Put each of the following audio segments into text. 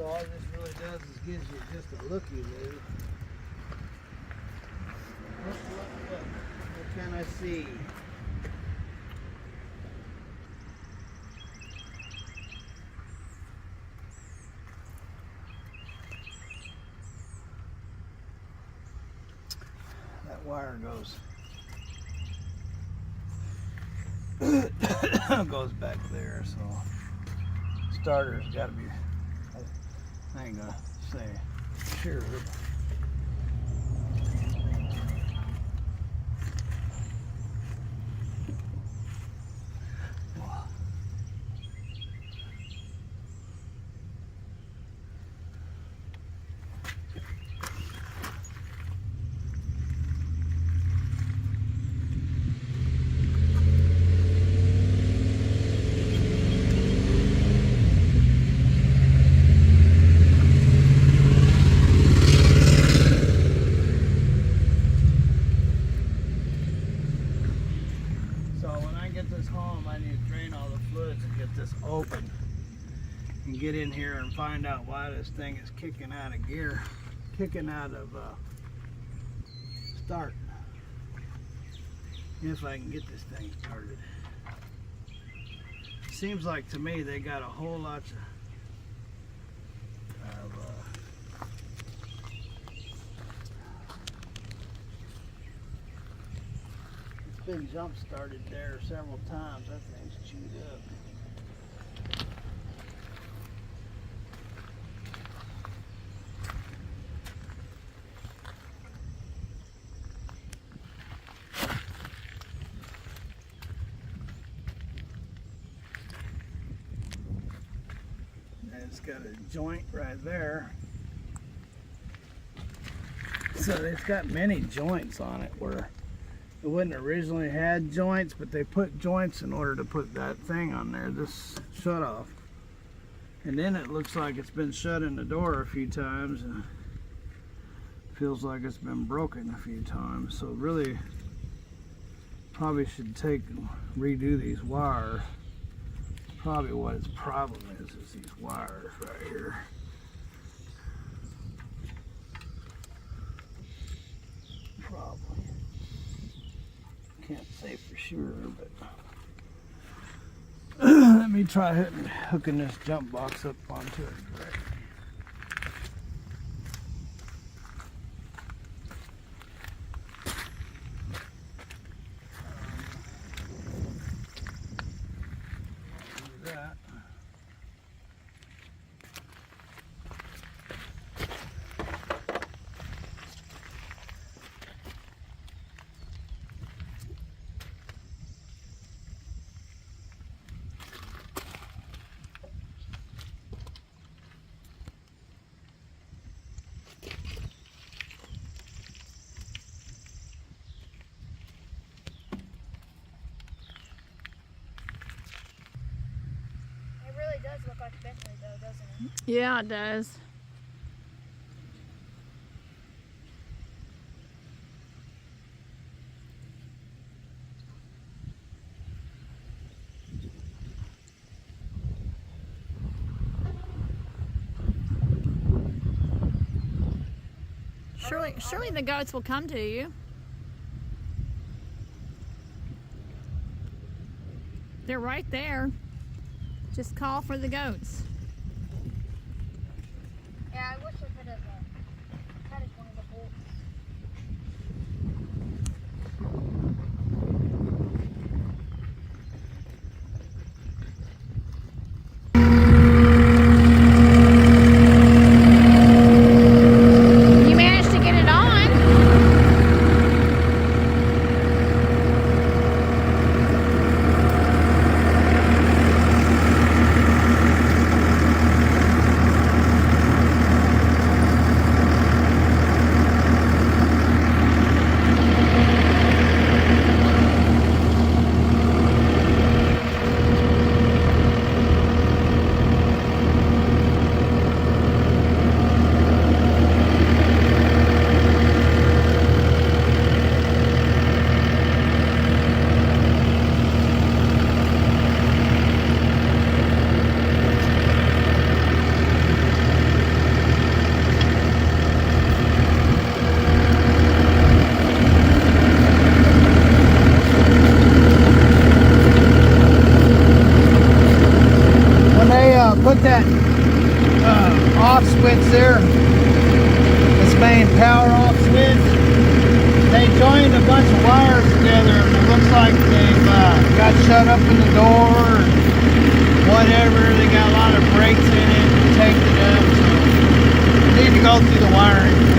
So all this really does is gives you just a looky-loo. What can I see? That wire goes back there, so starter's got to be, I ain't gonna say sure. Open and get in here and find out why this thing is kicking out of gear, kicking out of start. If I can get this thing started. Seems like to me they got a whole lot of it's been jump started there several times. That thing's chewed up. It's got a joint right there. So it's got many joints on it where it wouldn't originally had joints, but they put joints in order to put that thing on there, this shut off. And then it looks like it's been shut in the door a few times and feels like it's been broken a few times. So really probably should redo these wires. Probably what its problem is these wires right here. Probably. Can't say for sure, but let me try hooking this jump box up onto it correctly. It does look like Bentley though, doesn't it? Yeah, it does. Surely the goats will come to you. They're right there. Just call for the goats. Yeah, I wish I could have had one of the bolts. You managed to get it on. off switch there. This main power off switch. They joined a bunch of wires together and it looks like they've got shut up in the door or whatever. They got a lot of breaks in it and taped it up. So need to go through the wiring.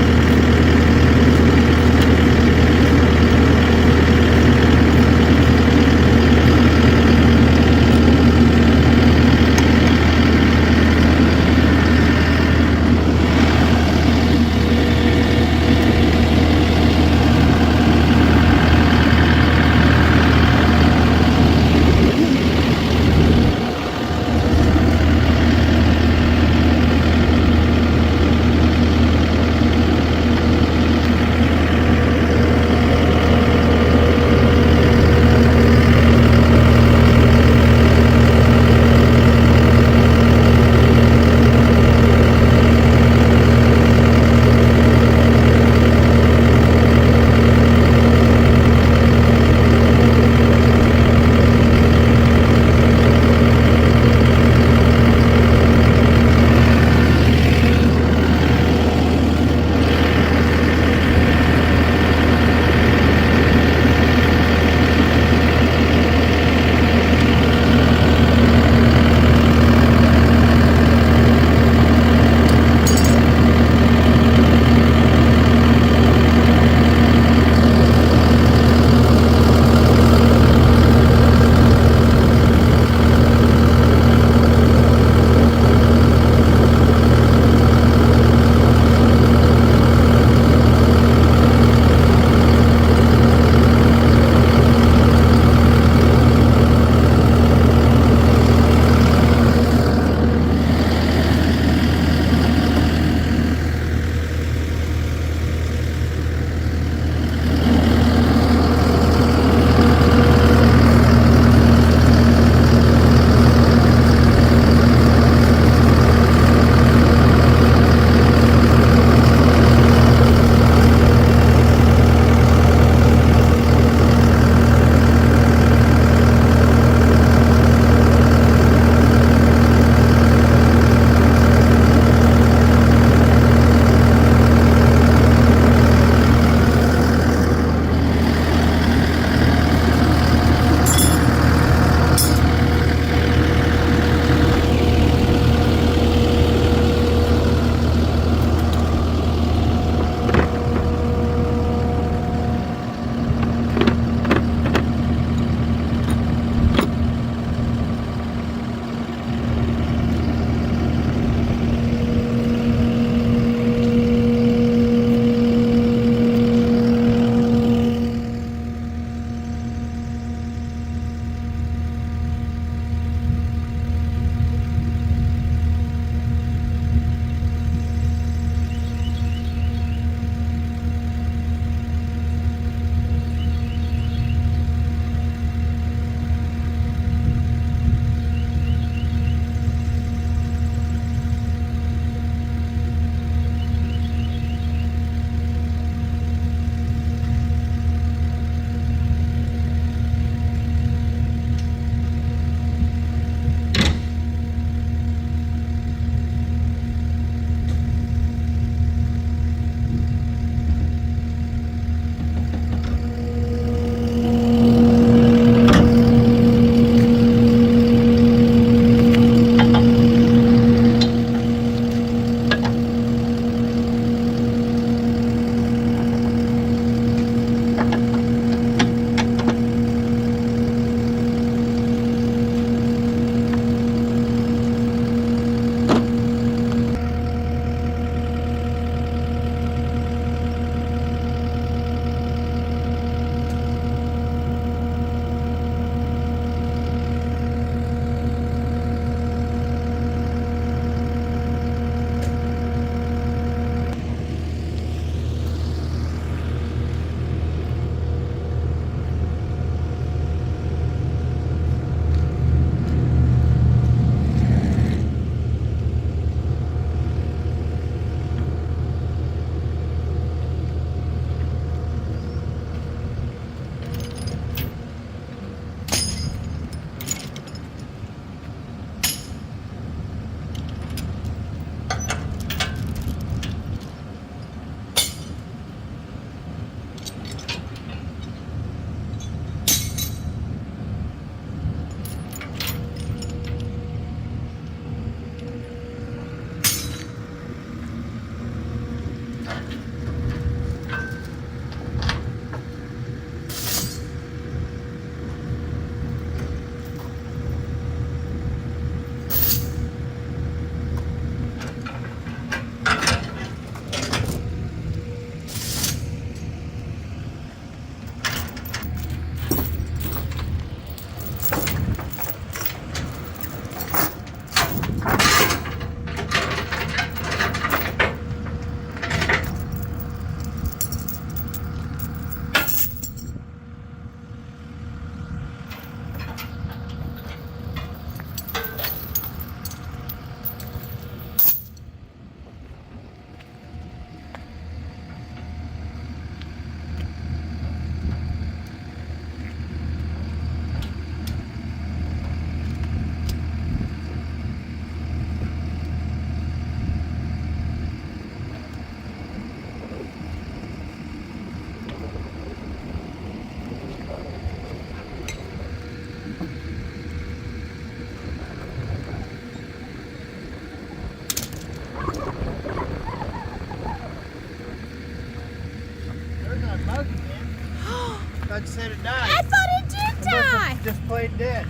bug said it died. I thought it did die. Just played dead.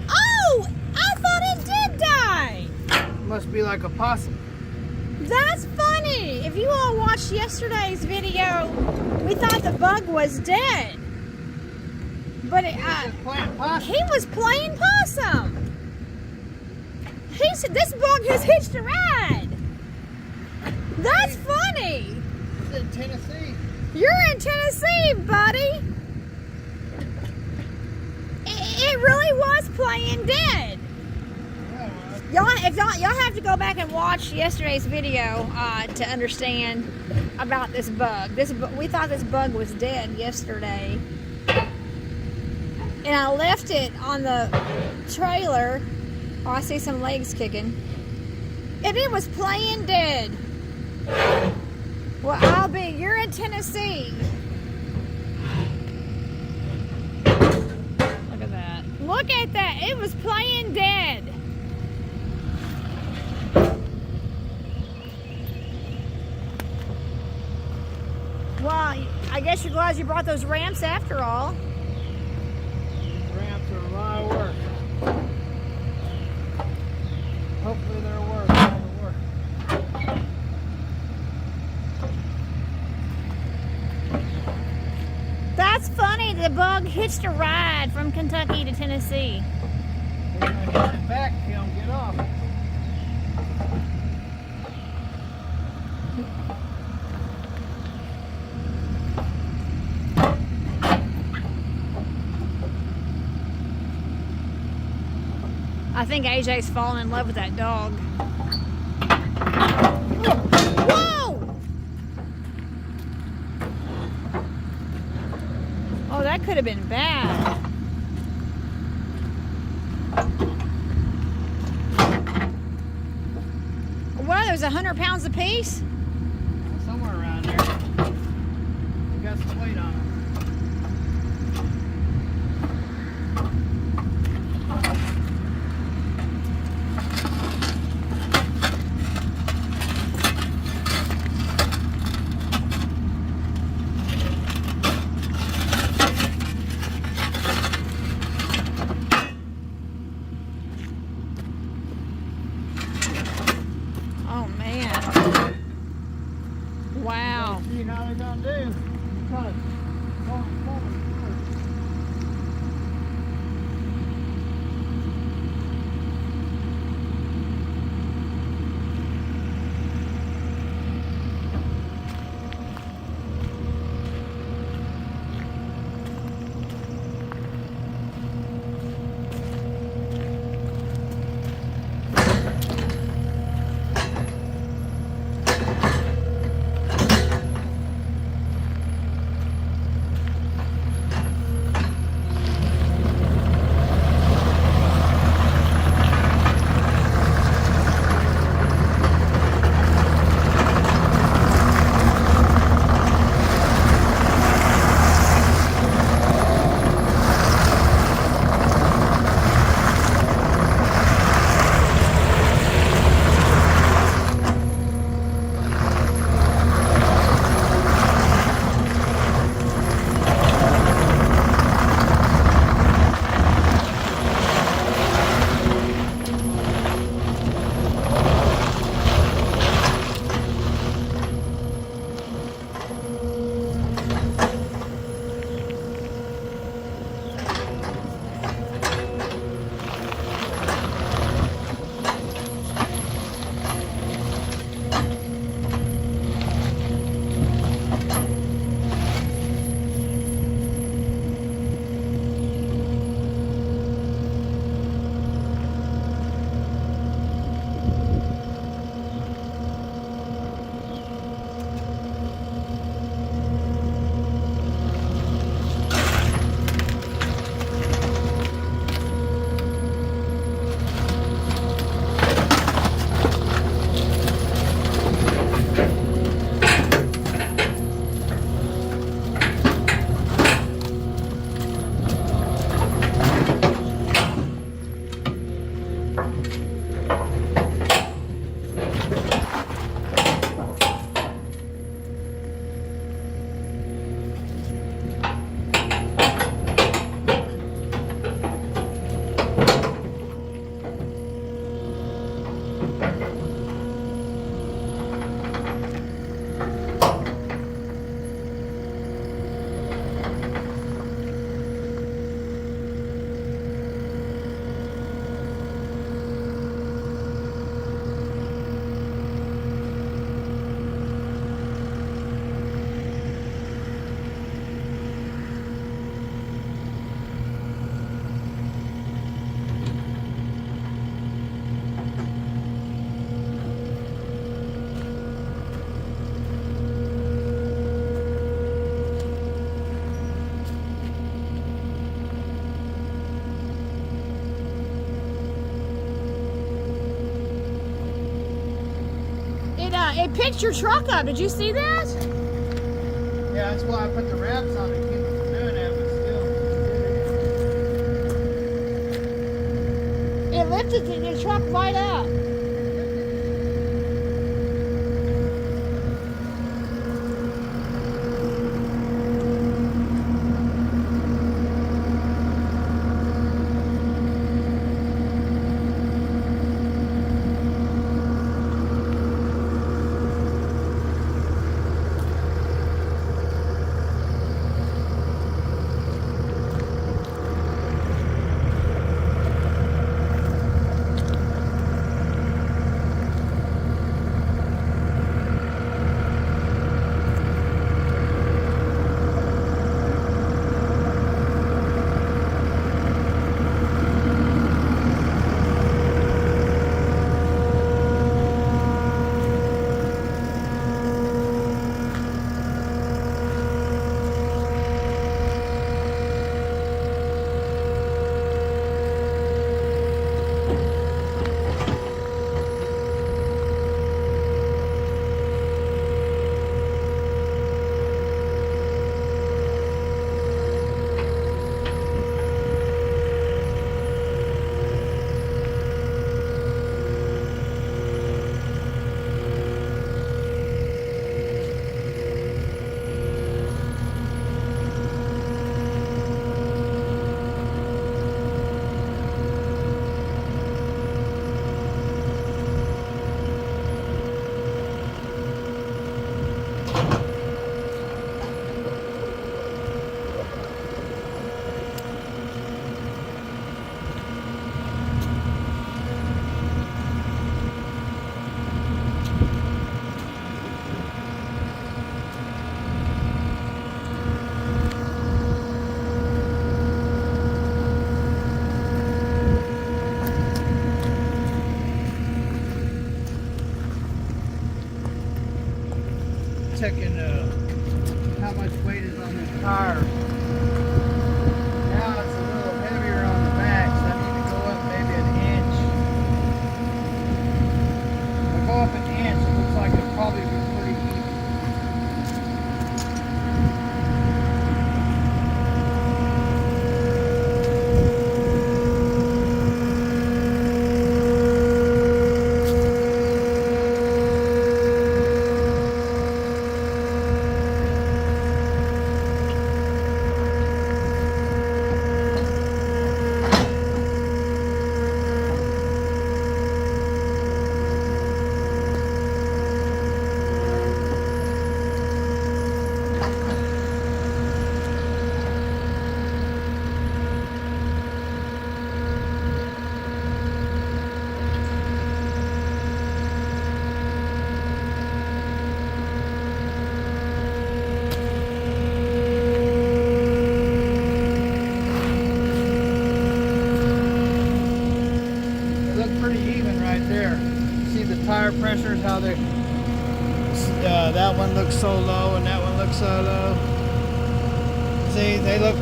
Oh, I thought it did die. Must be like a possum. That's funny. If you all watched yesterday's video, we thought the bug was dead. But Just playing possum. he was playing possum. He said, this bug has hitched a ride. That's funny. It's in Tennessee. You're in Tennessee, buddy. It really was playing dead. Y'all have to go back and watch yesterday's video to understand about this bug. We thought this bug was dead yesterday, and I left it on the trailer. Oh, I see some legs kicking, and it was playing dead. Well, you're in Tennessee. Look at that. Look at that. It was playing dead. Well, I guess you're glad you brought those ramps after all. These ramps are a lot of work. Hopefully they'll work. That's funny. The bug hitched a ride from Kentucky to Tennessee. He's gonna hit it back if you don't get off. I think AJ's fallen in love with that dog. Whoa! Oh, that could have been bad. Well, there's 100 pounds apiece. Somewhere around there. We got some weight on them. Oh, man. Wow. See how they're gonna do. Kind of forward. it picked your truck up. Did you see that? Yeah, that's why I put the wraps on it to keep it from doing that, but still. It lifted the truck right up. Checking how much weight is on this tire. Now it's a little heavier on the back, so I need to go up maybe an inch. If I go up an inch, it looks like it'll probably be pretty even. Tire pressures, how they that one looks so low and that one looks so low. See, they look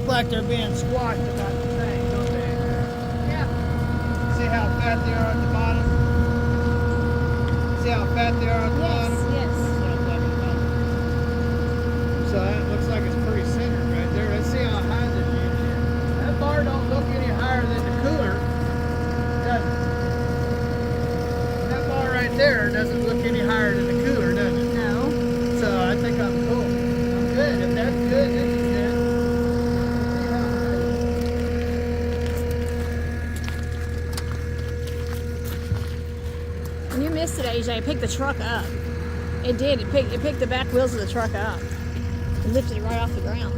like they're being squashed about the same, don't they? Yeah. See how fat they are at the bottom? See how fat they are at the bottom? Yes. So that looks like it's pretty centered right there. Let's see how high this is. That bar don't look any higher than the cooler. That bar right there doesn't look any higher than the cooler, does it? No. So I think I'm cool. I'm good. If that's good, this is good. When you missed it, AJ, it picked the truck up. It did. It picked the back wheels of the truck up. It lifted it right off the ground.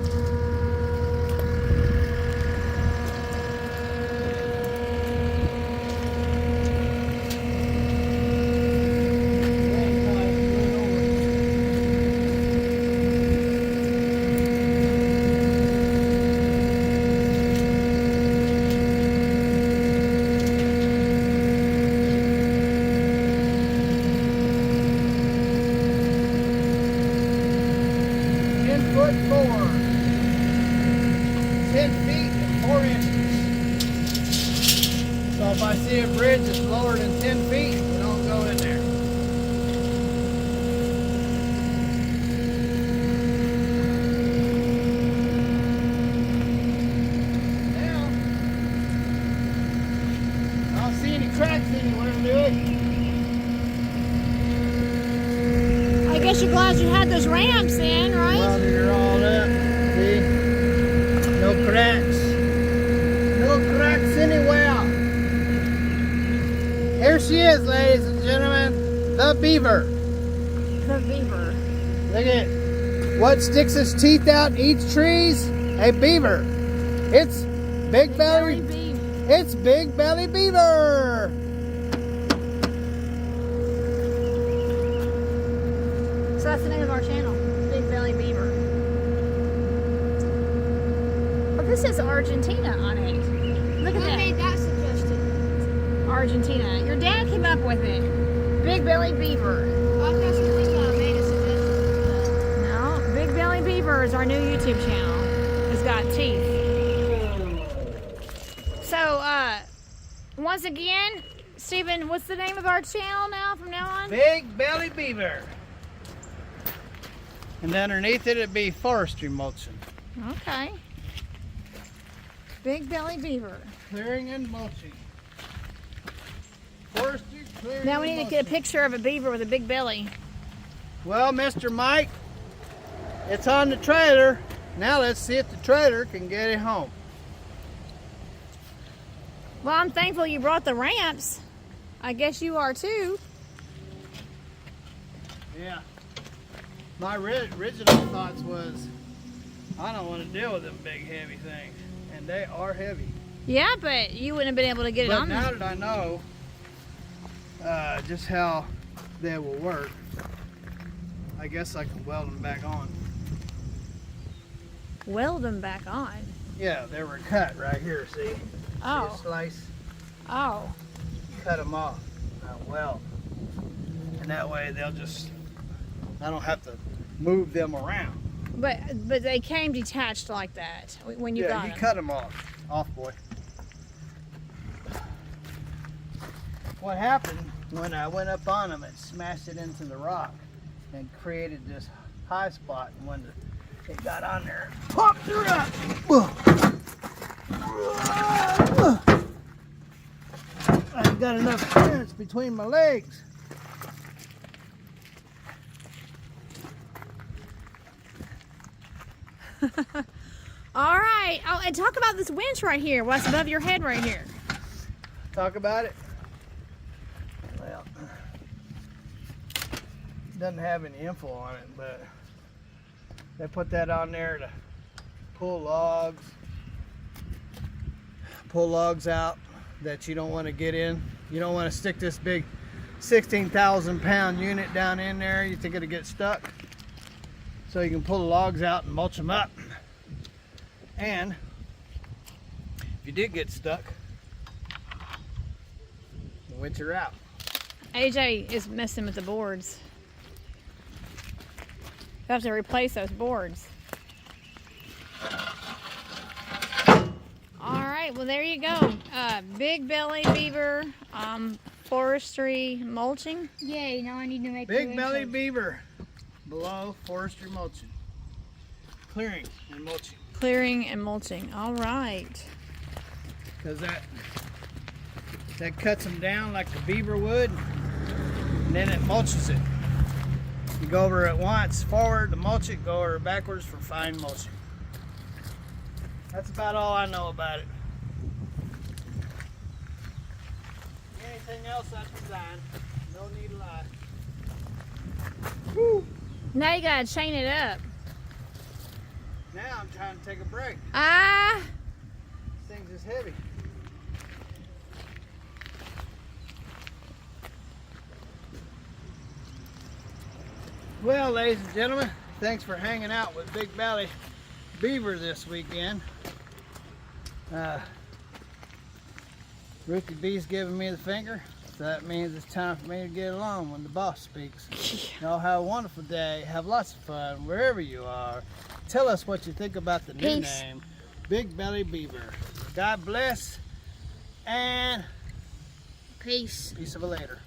So if I see a bridge that's lower than 10 feet, You want to do it? I guess you're glad you had those ramps in, right? Welded her all up. See? No cracks. No cracks anywhere. Here she is, ladies and gentlemen. The beaver. The beaver. Look at what sticks its teeth out in each trees? A beaver. It's big belly. It's big belly beaver. So that's the name of our channel, Big Belly Beaver. But this says Argentina on it. Look at Who that. made that suggestion? Argentina. Your dad came up with it. Big Belly Beaver. I thought somebody made a suggestion. No, Big Belly Beaver is our new YouTube channel. It's got teeth. So, once again, Stephen, what's the name of our channel now from now on? Big belly beaver. And underneath it, it'd be forestry mulching. Okay. Big Belly Beaver. Clearing and mulching. Forestry, clearing Now we and need to get a mulching. picture of a beaver with a big belly. Well, Mr. Mike, it's on the trailer. Now let's see if the trailer can get it home. Well, I'm thankful you brought the ramps. I guess you are too. Yeah. My original thoughts was, I don't want to deal with them big heavy things. And they are heavy. Yeah, but you wouldn't have been able to get it But on now there. that I know just how they will work, I guess I can weld them back on. Weld them back on. Yeah, they were cut right here, see? See Oh. a slice? Oh. Cut them off. Weld. And that way they'll just, I don't have to move them around. But they came detached like that when you got you them. cut them off. Off, boy. What happened when I went up on them and smashed it into the rock and created this high spot, and when it got on there, it popped her up. I ain't got enough clearance between my legs. All right. Oh, and talk about this winch right here. What's above your head right here? Talk about it. Well, doesn't have any info on it, but they put that on there to pull logs out that you don't want to get in. You don't want to stick this big 16,000 pound unit down in there. You think it'll get stuck. So you can pull the logs out and mulch them up. And if you did get stuck, the winch are out. AJ is messing with the boards. You have to replace those boards. All right, well there you go. Big Belly Beaver, forestry mulching. Yay, now I need to make Big belly beaver below forestry mulching. Clearing and mulching. Clearing and mulching. All right. Because that cuts them down like the beaver would, and then it mulches it. You go over it once forward to mulch it, go over it backwards for fine mulching. That's about all I know about it. Anything else I design, no need to lie. Woo! Now you gotta chain it up. Now I'm trying to take a break. Ah! This thing's just heavy. Well, ladies and gentlemen, thanks for hanging out with Big Belly Beaver this weekend. Ruthie B's giving me the finger, so that means it's time for me to get along when the boss speaks. Y'all have a wonderful day. Have lots of fun wherever you are. Tell us what you think about the new Peace. name, Big Belly Beaver. God bless, and Peace. peace of a later.